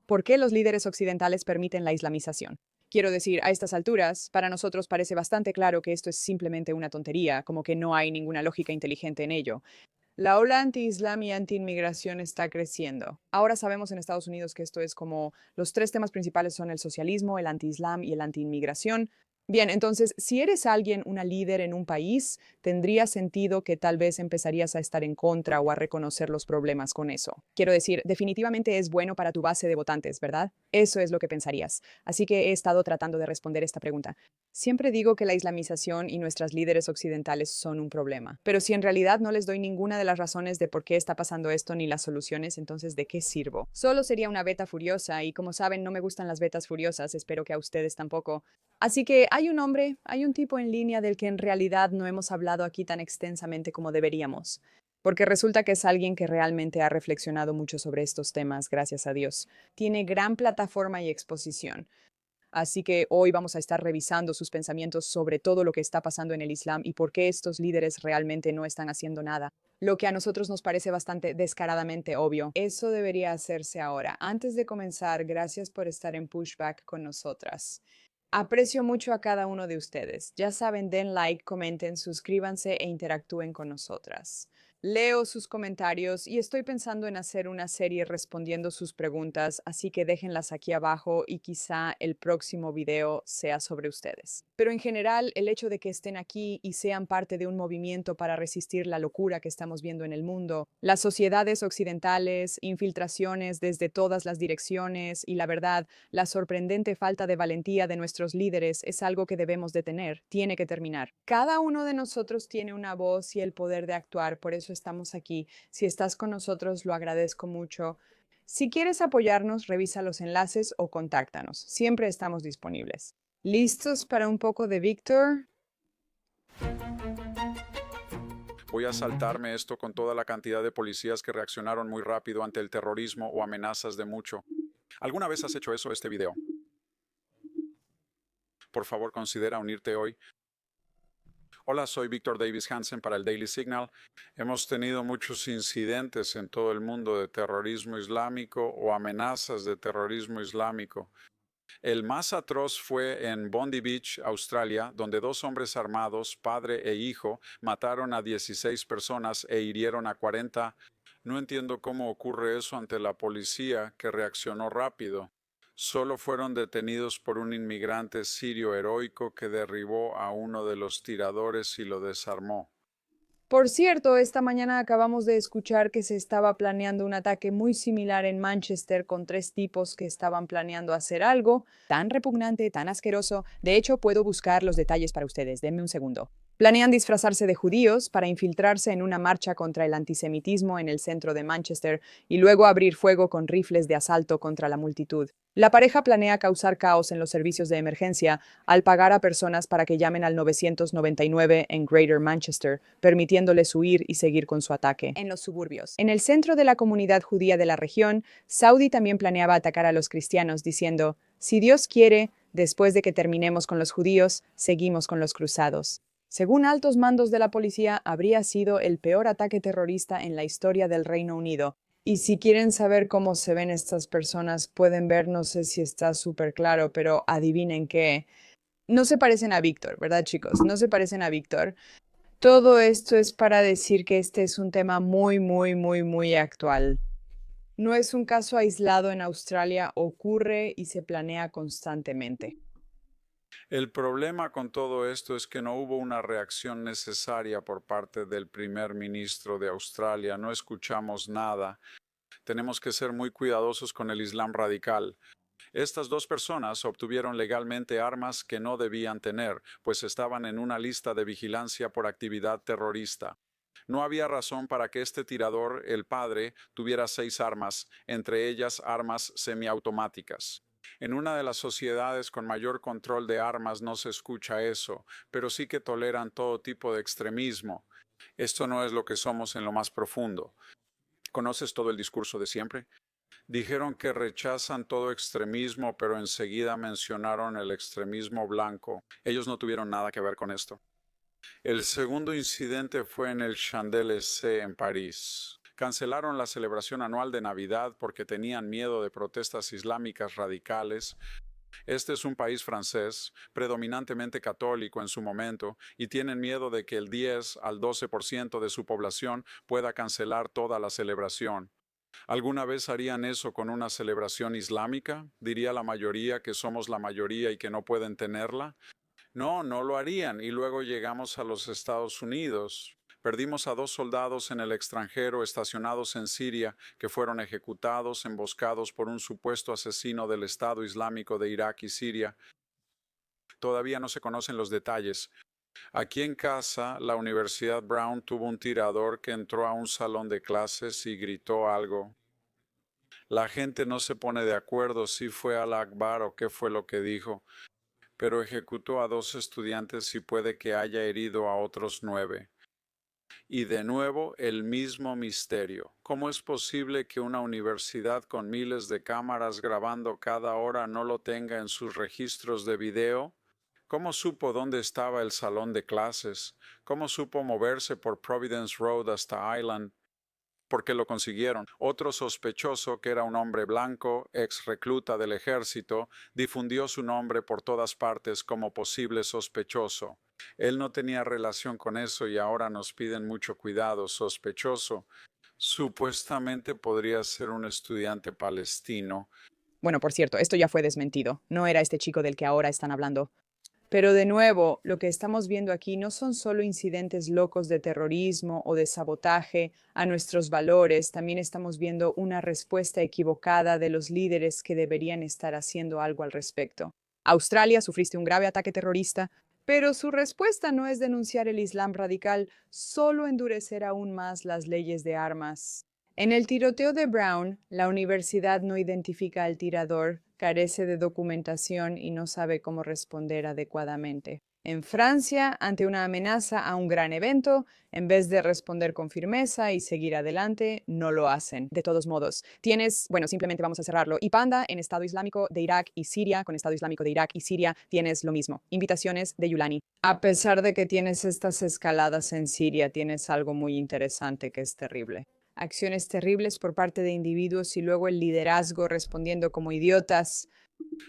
¿Por qué los líderes occidentales permiten la islamización? Quiero decir, a estas alturas, para nosotros parece bastante claro que esto es simplemente una tontería, como que no hay ninguna lógica inteligente en ello. La ola anti-islam y anti-inmigración está creciendo. Ahora sabemos en Estados Unidos que esto es como los tres temas principales son el socialismo, el anti-islam y el anti-inmigración. Bien, entonces, si eres alguien, una líder en un país, tendría sentido que tal vez empezarías a estar en contra o a reconocer los problemas con eso. Quiero decir, definitivamente es bueno para tu base de votantes, ¿verdad? Eso es lo que pensarías. Así que he estado tratando de responder esta pregunta. Siempre digo que la islamización y nuestras líderes occidentales son un problema, pero si en realidad no les doy ninguna de las razones de por qué está pasando esto ni las soluciones, entonces ¿de qué sirvo? Solo sería una beta furiosa y como saben no me gustan las betas furiosas, espero que a ustedes tampoco. Así que hay un hombre, hay un tipo en línea del que en realidad no hemos hablado aquí tan extensamente como deberíamos, porque resulta que es alguien que realmente ha reflexionado mucho sobre estos temas, gracias a Dios. Tiene gran plataforma y exposición. Así que hoy vamos a estar revisando sus pensamientos sobre todo lo que está pasando en el Islam y por qué estos líderes realmente no están haciendo nada. Lo que a nosotros nos parece bastante descaradamente obvio. Eso debería hacerse ahora. Antes de comenzar, gracias por estar en Pushback con nosotras. Aprecio mucho a cada uno de ustedes. Ya saben, den like, comenten, suscríbanse e interactúen con nosotras. Leo sus comentarios y estoy pensando en hacer una serie respondiendo sus preguntas, así que déjenlas aquí abajo y quizá el próximo video sea sobre ustedes. Pero en general, el hecho de que estén aquí y sean parte de un movimiento para resistir la locura que estamos viendo en el mundo, las sociedades occidentales, infiltraciones desde todas las direcciones y la verdad, la sorprendente falta de valentía de nuestros líderes es algo que debemos detener, tiene que terminar. Cada uno de nosotros tiene una voz y el poder de actuar, por eso estamos aquí. Si estás con nosotros, lo agradezco mucho. Si quieres apoyarnos, revisa los enlaces o contáctanos. Siempre estamos disponibles. ¿Listos para un poco de Víctor? Voy a saltarme esto con toda la cantidad de policías que reaccionaron muy rápido ante el terrorismo o amenazas de mucho. ¿Alguna vez has hecho eso este video? Por favor, considera unirte hoy. Hola, soy Víctor Davis Hansen para el Daily Signal. Hemos tenido muchos incidentes en todo el mundo de terrorismo islámico o amenazas de terrorismo islámico. El más atroz fue en Bondi Beach, Australia, donde dos hombres armados, padre e hijo, mataron a 16 personas e hirieron a 40. No entiendo cómo ocurre eso ante la policía, que reaccionó rápido. Solo fueron detenidos por un inmigrante sirio heroico que derribó a uno de los tiradores y lo desarmó. Por cierto, esta mañana acabamos de escuchar que se estaba planeando un ataque muy similar en Manchester con tres tipos que estaban planeando hacer algo tan repugnante, tan asqueroso. De hecho, puedo buscar los detalles para ustedes. Denme un segundo. Planean disfrazarse de judíos para infiltrarse en una marcha contra el antisemitismo en el centro de Manchester y luego abrir fuego con rifles de asalto contra la multitud. La pareja planea causar caos en los servicios de emergencia al pagar a personas para que llamen al 999 en Greater Manchester, permitiéndoles huir y seguir con su ataque. En los suburbios. En el centro de la comunidad judía de la región, Saudi también planeaba atacar a los cristianos, diciendo, si Dios quiere, después de que terminemos con los judíos, seguimos con los cruzados. Según altos mandos de la policía, habría sido el peor ataque terrorista en la historia del Reino Unido. Y si quieren saber cómo se ven estas personas, pueden ver, no sé si está súper claro, pero adivinen qué. No se parecen a Víctor, ¿verdad, chicos? No se parecen a Víctor. Todo esto es para decir que este es un tema muy, muy, muy, muy actual. No es un caso aislado en Australia, ocurre y se planea constantemente. El problema con todo esto es que no hubo una reacción necesaria por parte del primer ministro de Australia. No escuchamos nada. Tenemos que ser muy cuidadosos con el Islam radical. Estas dos personas obtuvieron legalmente armas que no debían tener, pues estaban en una lista de vigilancia por actividad terrorista. No había razón para que este tirador, el padre, tuviera 6 armas, entre ellas armas semiautomáticas. En una de las sociedades con mayor control de armas no se escucha eso, pero sí que toleran todo tipo de extremismo. Esto no es lo que somos en lo más profundo. ¿Conoces todo el discurso de siempre? Dijeron que rechazan todo extremismo, pero enseguida mencionaron el extremismo blanco. Ellos no tuvieron nada que ver con esto. El segundo incidente fue en el Champs-Élysées en París. Cancelaron la celebración anual de Navidad porque tenían miedo de protestas islámicas radicales. Este es un país francés, predominantemente católico en su momento, y tienen miedo de que el 10 al 12% de su población pueda cancelar toda la celebración. ¿Alguna vez harían eso con una celebración islámica? ¿Diría la mayoría que somos la mayoría y que no pueden tenerla? No, no lo harían. Y luego llegamos a los Estados Unidos. Perdimos a 2 soldados en el extranjero estacionados en Siria que fueron ejecutados, emboscados por un supuesto asesino del Estado Islámico de Irak y Siria. Todavía no se conocen los detalles. Aquí en casa, la Universidad Brown tuvo un tirador que entró a un salón de clases y gritó algo. La gente no se pone de acuerdo si fue al Akbar o qué fue lo que dijo, pero ejecutó a 2 estudiantes y puede que haya herido a otros 9. Y de nuevo el mismo misterio. ¿Cómo es posible que una universidad con miles de cámaras grabando cada hora no lo tenga en sus registros de video? ¿Cómo supo dónde estaba el salón de clases? ¿Cómo supo moverse por Providence Road hasta Island? Porque lo consiguieron. Otro sospechoso, que era un hombre blanco, ex recluta del ejército, difundió su nombre por todas partes como posible sospechoso. Él no tenía relación con eso y ahora nos piden mucho cuidado. Sospechoso. Supuestamente podría ser un estudiante palestino. Bueno, por cierto, esto ya fue desmentido. No era este chico del que ahora están hablando. Pero de nuevo, lo que estamos viendo aquí no son solo incidentes locos de terrorismo o de sabotaje a nuestros valores, también estamos viendo una respuesta equivocada de los líderes que deberían estar haciendo algo al respecto. Australia sufriste un grave ataque terrorista, pero su respuesta no es denunciar el Islam radical, solo endurecer aún más las leyes de armas. En el tiroteo de Brown, la universidad no identifica al tirador, carece de documentación y no sabe cómo responder adecuadamente. En Francia, ante una amenaza a un gran evento, en vez de responder con firmeza y seguir adelante, no lo hacen. De todos modos, simplemente vamos a cerrarlo. Y Panda, en Estado Islámico de Irak y Siria, con Estado Islámico de Irak y Siria, tienes lo mismo. Invitaciones de Yulani. A pesar de que tienes estas escaladas en Siria, tienes algo muy interesante que es terrible. Acciones terribles por parte de individuos y luego el liderazgo respondiendo como idiotas.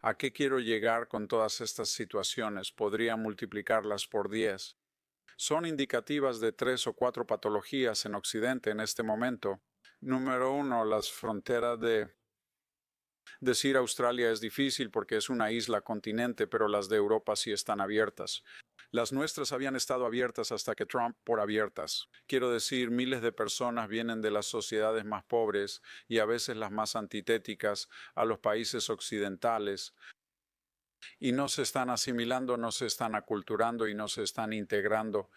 ¿A qué quiero llegar con todas estas situaciones? Podría multiplicarlas por 10. Son indicativas de 3 o 4 patologías en Occidente en este momento. Número 1, las fronteras de... Decir Australia es difícil porque es una isla continente, pero las de Europa sí están abiertas. Las nuestras habían estado abiertas hasta que Trump por abiertas. Quiero decir, miles de personas vienen de las sociedades más pobres y a veces las más antitéticas a los países occidentales y no se están asimilando, no se están aculturando y no se están integrando.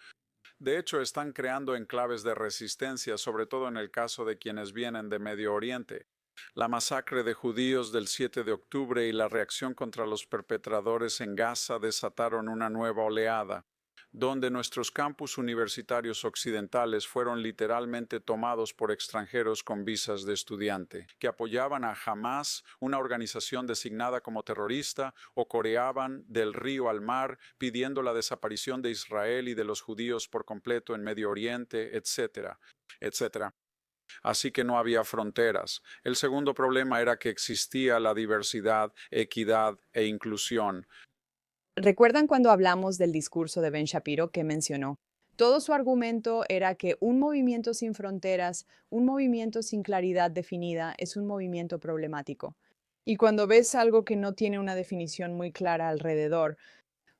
De hecho, están creando enclaves de resistencia, sobre todo en el caso de quienes vienen de Medio Oriente. La masacre de judíos del 7 de octubre y la reacción contra los perpetradores en Gaza desataron una nueva oleada, donde nuestros campus universitarios occidentales fueron literalmente tomados por extranjeros con visas de estudiante, que apoyaban a Hamas, una organización designada como terrorista, o coreaban del río al mar pidiendo la desaparición de Israel y de los judíos por completo en Medio Oriente, etcétera, etcétera. Así que no había fronteras. El segundo problema era que existía la diversidad, equidad e inclusión. ¿Recuerdan cuando hablamos del discurso de Ben Shapiro que mencionó? Todo su argumento era que un movimiento sin fronteras, un movimiento sin claridad definida, es un movimiento problemático. Y cuando ves algo que no tiene una definición muy clara alrededor,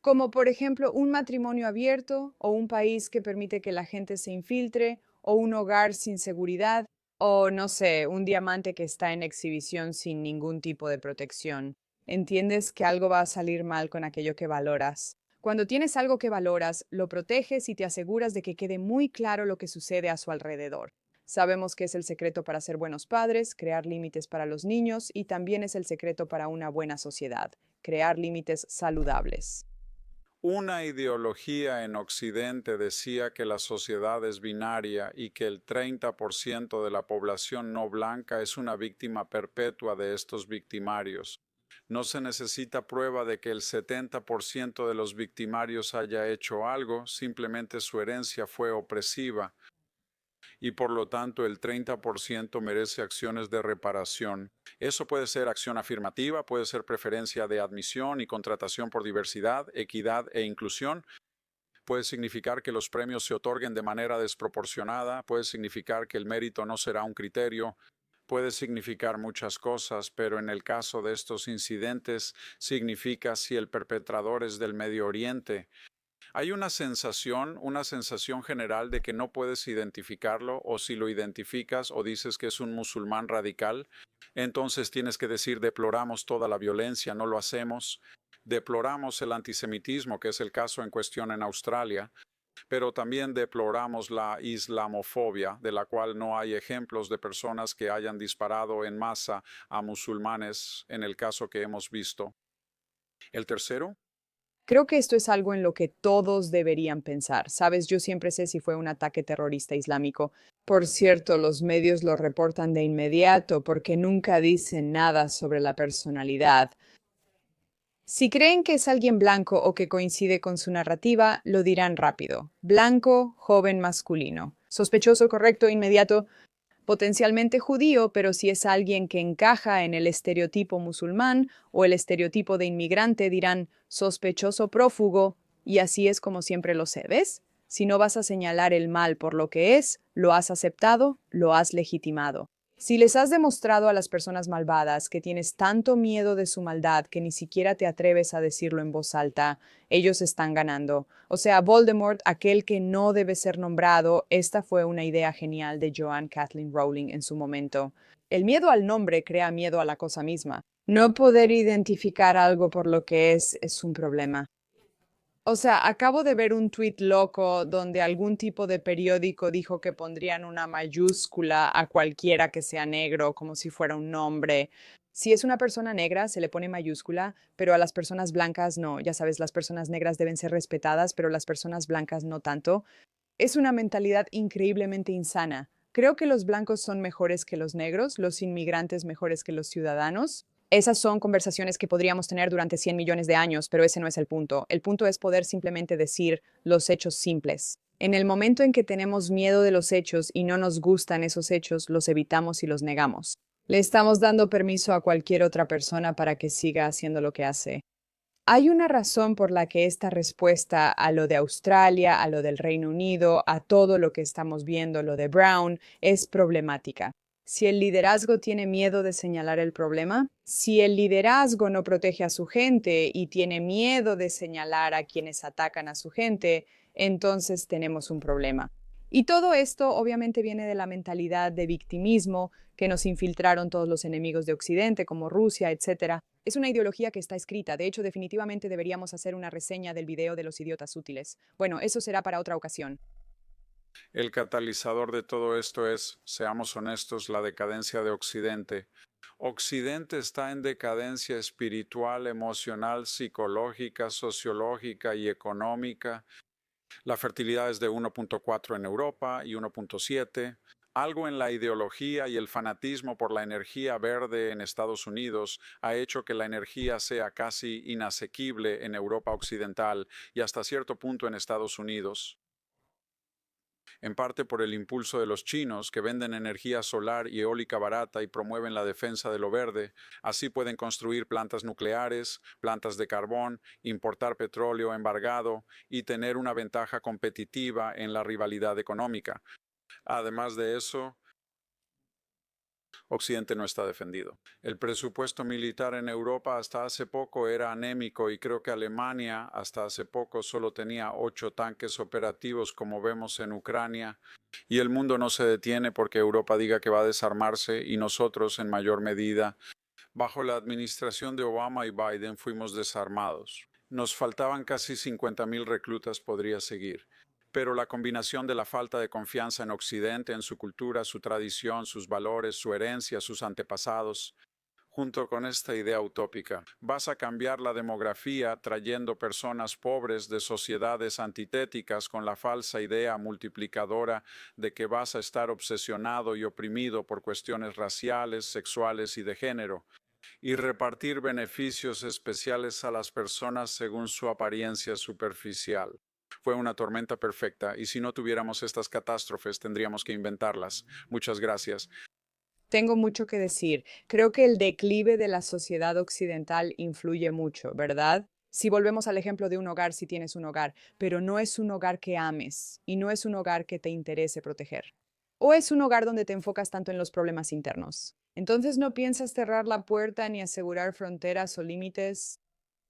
como por ejemplo un matrimonio abierto o un país que permite que la gente se infiltre o un hogar sin seguridad o no sé, un diamante que está en exhibición sin ningún tipo de protección. Entiendes que algo va a salir mal con aquello que valoras. Cuando tienes algo que valoras, lo proteges y te aseguras de que quede muy claro lo que sucede a su alrededor. Sabemos que es el secreto para ser buenos padres, crear límites para los niños y también es el secreto para una buena sociedad, crear límites saludables. Una ideología en Occidente decía que la sociedad es binaria y que el 30% de la población no blanca es una víctima perpetua de estos victimarios. No se necesita prueba de que el 70% de los victimarios haya hecho algo, simplemente su herencia fue opresiva. y por lo tanto el 30% merece acciones de reparación. Eso puede ser acción afirmativa, puede ser preferencia de admisión y contratación por diversidad, equidad e inclusión. Puede significar que los premios se otorguen de manera desproporcionada, puede significar que el mérito no será un criterio, puede significar muchas cosas, pero en el caso de estos incidentes significa si el perpetrador es del Medio Oriente. Hay una sensación general de que no puedes identificarlo, o si lo identificas o dices que es un musulmán radical, entonces tienes que decir deploramos toda la violencia, no lo hacemos. Deploramos el antisemitismo, que es el caso en cuestión en Australia, pero también deploramos la islamofobia, de la cual no hay ejemplos de personas que hayan disparado en masa a musulmanes en el caso que hemos visto. El tercero, Creo que esto es algo en lo que todos deberían pensar. Sabes, yo siempre sé si fue un ataque terrorista islámico. Por cierto, los medios lo reportan de inmediato porque nunca dicen nada sobre la personalidad. Si creen que es alguien blanco o que coincide con su narrativa, lo dirán rápido. Blanco, joven masculino. Sospechoso, correcto, inmediato, potencialmente judío, pero si es alguien que encaja en el estereotipo musulmán o el estereotipo de inmigrante, dirán sospechoso prófugo, y así es como siempre lo sé, ¿ves? Si no vas a señalar el mal por lo que es, lo has aceptado, lo has legitimado. Si les has demostrado a las personas malvadas que tienes tanto miedo de su maldad que ni siquiera te atreves a decirlo en voz alta, ellos están ganando. O sea, Voldemort, aquel que no debe ser nombrado, esta fue una idea genial de Joanne Kathleen Rowling en su momento. El miedo al nombre crea miedo a la cosa misma. No poder identificar algo por lo que es un problema. O sea, acabo de ver un tuit loco donde algún tipo de periódico dijo que pondrían una mayúscula a cualquiera que sea negro, como si fuera un nombre. Si es una persona negra, se le pone mayúscula, pero a las personas blancas no. Ya sabes, las personas negras deben ser respetadas, pero las personas blancas no tanto. Es una mentalidad increíblemente insana. Creo que los blancos son mejores que los negros, los inmigrantes mejores que los ciudadanos. Esas son conversaciones que podríamos tener durante 100 millones de años, pero ese no es el punto. El punto es poder simplemente decir los hechos simples. En el momento en que tenemos miedo de los hechos y no nos gustan esos hechos, los evitamos y los negamos. Le estamos dando permiso a cualquier otra persona para que siga haciendo lo que hace. Hay una razón por la que esta respuesta a lo de Australia, a lo del Reino Unido, a todo lo que estamos viendo, lo de Brown, es problemática. Si el liderazgo tiene miedo de señalar el problema, si el liderazgo no protege a su gente y tiene miedo de señalar a quienes atacan a su gente, entonces tenemos un problema. Y todo esto obviamente viene de la mentalidad de victimismo que nos infiltraron todos los enemigos de Occidente, como Rusia, etcétera. Es una ideología que está escrita. De hecho, definitivamente deberíamos hacer una reseña del video de los idiotas útiles. Bueno, eso será para otra ocasión. el catalizador de todo esto es, seamos honestos, la decadencia de Occidente. Occidente está en decadencia espiritual, emocional, psicológica, sociológica y económica. La fertilidad es de 1.4 en Europa y 1.7. Algo en la ideología y el fanatismo por la energía verde en Estados Unidos ha hecho que la energía sea casi inasequible en Europa Occidental y hasta cierto punto en Estados Unidos, en parte por el impulso de los chinos, que venden energía solar y eólica barata y promueven la defensa de lo verde. Así pueden construir plantas nucleares, plantas de carbón, importar petróleo embargado y tener una ventaja competitiva en la rivalidad económica. Además de eso, Occidente no está defendido. El presupuesto militar en Europa hasta hace poco era anémico y creo que Alemania hasta hace poco solo tenía 8 tanques operativos como vemos en Ucrania. Y el mundo no se detiene porque Europa diga que va a desarmarse y nosotros en mayor medida. Bajo la administración de Obama y Biden fuimos desarmados. Nos faltaban casi 50.000 reclutas, podría seguir. Pero la combinación de la falta de confianza en Occidente, en su cultura, su tradición, sus valores, su herencia, sus antepasados, junto con esta idea utópica, vas a cambiar la demografía trayendo personas pobres de sociedades antitéticas con la falsa idea multiplicadora de que vas a estar obsesionado y oprimido por cuestiones raciales, sexuales y de género, y repartir beneficios especiales a las personas según su apariencia superficial. fue una tormenta perfecta y si no tuviéramos estas catástrofes tendríamos que inventarlas. Muchas gracias. Tengo mucho que decir. Creo que el declive de la sociedad occidental influye mucho, ¿verdad? Si volvemos al ejemplo de un hogar, si tienes un hogar, pero no es un hogar que ames y no es un hogar que te interese proteger. O es un hogar donde te enfocas tanto en los problemas internos. Entonces no piensas cerrar la puerta ni asegurar fronteras o límites.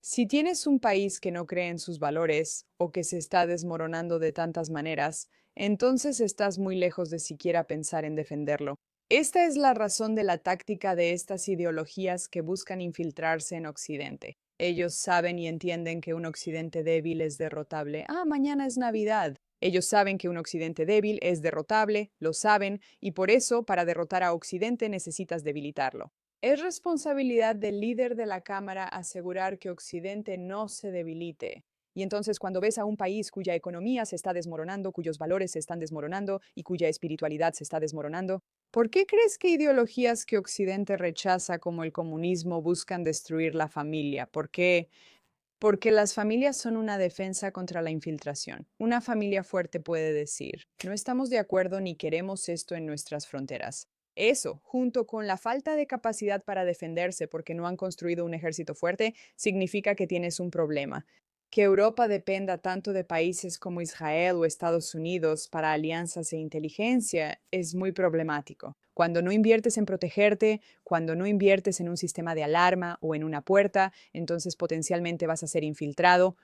Si tienes un país que no cree en sus valores o que se está desmoronando de tantas maneras, entonces estás muy lejos de siquiera pensar en defenderlo. Esta es la razón de la táctica de estas ideologías que buscan infiltrarse en Occidente. Ellos saben y entienden que un Occidente débil es derrotable. Ah, mañana es Navidad. Ellos saben que un Occidente débil es derrotable, lo saben, y por eso, para derrotar a Occidente necesitas debilitarlo. Es responsabilidad del líder de la Cámara asegurar que Occidente no se debilite. Y entonces cuando ves a un país cuya economía se está desmoronando, cuyos valores se están desmoronando y cuya espiritualidad se está desmoronando, ¿por qué crees que ideologías que Occidente rechaza como el comunismo buscan destruir la familia? ¿Por qué? Porque las familias son una defensa contra la infiltración. Una familia fuerte puede decir, no estamos de acuerdo ni queremos esto en nuestras fronteras. Eso, junto con la falta de capacidad para defenderse porque no han construido un ejército fuerte, significa que tienes un problema. Que Europa dependa tanto de países como Israel o Estados Unidos para alianzas e inteligencia es muy problemático. Cuando no inviertes en protegerte, cuando no inviertes en un sistema de alarma o en una puerta, entonces potencialmente vas a ser infiltrado.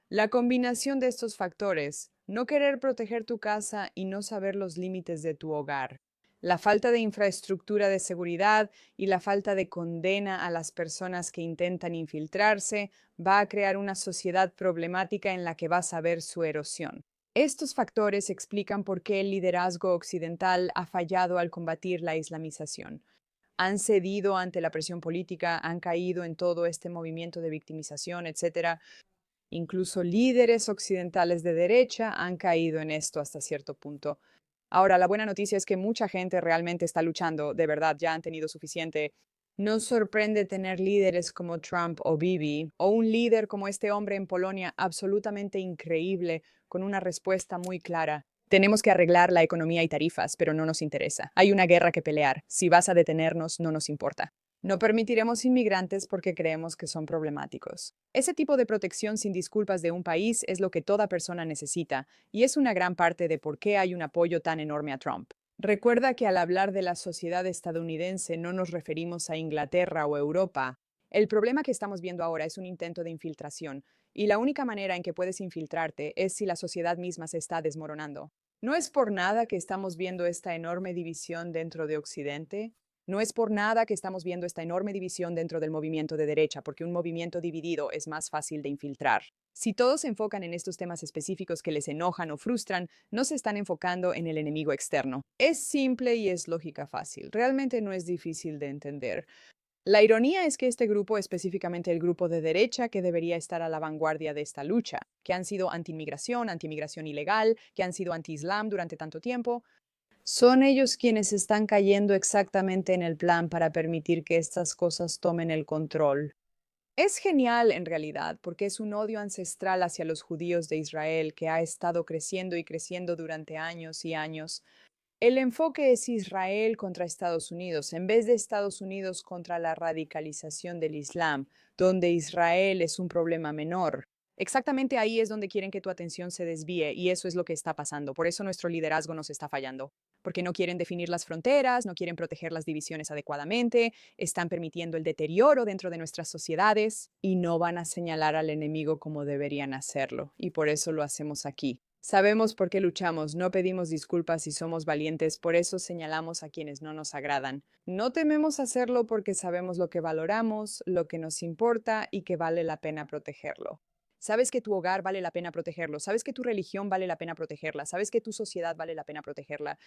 La combinación de estos factores, no querer proteger tu casa y no saber los límites de tu hogar, la falta de infraestructura de seguridad y la falta de condena a las personas que intentan infiltrarse, va a crear una sociedad problemática en la que vas a ver su erosión. Estos factores explican por qué el liderazgo occidental ha fallado al combatir la islamización. Han cedido ante la presión política, han caído en todo este movimiento de victimización, etcétera. Incluso líderes occidentales de derecha han caído en esto hasta cierto punto. Ahora, la buena noticia es que mucha gente realmente está luchando, de verdad, ya han tenido suficiente. No sorprende tener líderes como Trump o Bibi, o un líder como este hombre en Polonia, absolutamente increíble, con una respuesta muy clara. Tenemos que arreglar la economía y tarifas, pero no nos interesa. Hay una guerra que pelear. Si vas a detenernos, no nos importa. No permitiremos inmigrantes porque creemos que son problemáticos. Ese tipo de protección sin disculpas de un país es lo que toda persona necesita, y es una gran parte de por qué hay un apoyo tan enorme a Trump. Recuerda que al hablar de la sociedad estadounidense no nos referimos a Inglaterra o Europa. El problema que estamos viendo ahora es un intento de infiltración, y la única manera en que puedes infiltrarte es si la sociedad misma se está desmoronando. No es por nada que estamos viendo esta enorme división dentro de Occidente. No es por nada que estamos viendo esta enorme división dentro del movimiento de derecha, porque un movimiento dividido es más fácil de infiltrar. Si todos se enfocan en estos temas específicos que les enojan o frustran, no se están enfocando en el enemigo externo. Es simple y es lógica fácil. Realmente no es difícil de entender. La ironía es que este grupo, específicamente el grupo de derecha que debería estar a la vanguardia de esta lucha, que han sido anti-inmigración ilegal, que han sido anti-islam durante tanto tiempo, son ellos quienes están cayendo exactamente en el plan para permitir que estas cosas tomen el control. Es genial en realidad, porque es un odio ancestral hacia los judíos de Israel que ha estado creciendo y creciendo durante años y años. El enfoque es Israel contra Estados Unidos, en vez de Estados Unidos contra la radicalización del Islam, donde Israel es un problema menor. Exactamente ahí es donde quieren que tu atención se desvíe y eso es lo que está pasando. Por eso nuestro liderazgo nos está fallando, porque no quieren definir las fronteras, no quieren proteger las divisiones adecuadamente, están permitiendo el deterioro dentro de nuestras sociedades y no van a señalar al enemigo como deberían hacerlo. Y por eso lo hacemos aquí. Sabemos por qué luchamos, no pedimos disculpas y somos valientes, por eso señalamos a quienes no nos agradan. No tememos hacerlo porque sabemos lo que valoramos, lo que nos importa y que vale la pena protegerlo. Sabes que tu hogar vale la pena protegerlo, sabes que tu religión vale la pena protegerla, sabes que tu sociedad vale la pena protegerla.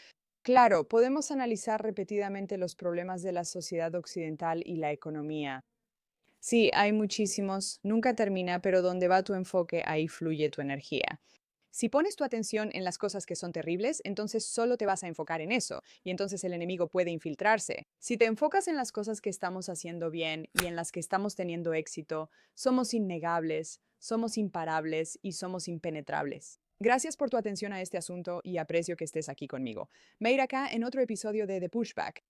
Claro, podemos analizar repetidamente los problemas de la sociedad occidental y la economía. Sí, hay muchísimos, nunca termina, pero donde va tu enfoque, ahí fluye tu energía. Si pones tu atención en las cosas que son terribles, entonces solo te vas a enfocar en eso, y entonces el enemigo puede infiltrarse. Si te enfocas en las cosas que estamos haciendo bien y en las que estamos teniendo éxito, somos innegables, somos imparables y somos impenetrables. Gracias por tu atención a este asunto y aprecio que estés aquí conmigo. Me iré acá en otro episodio de The Pushback.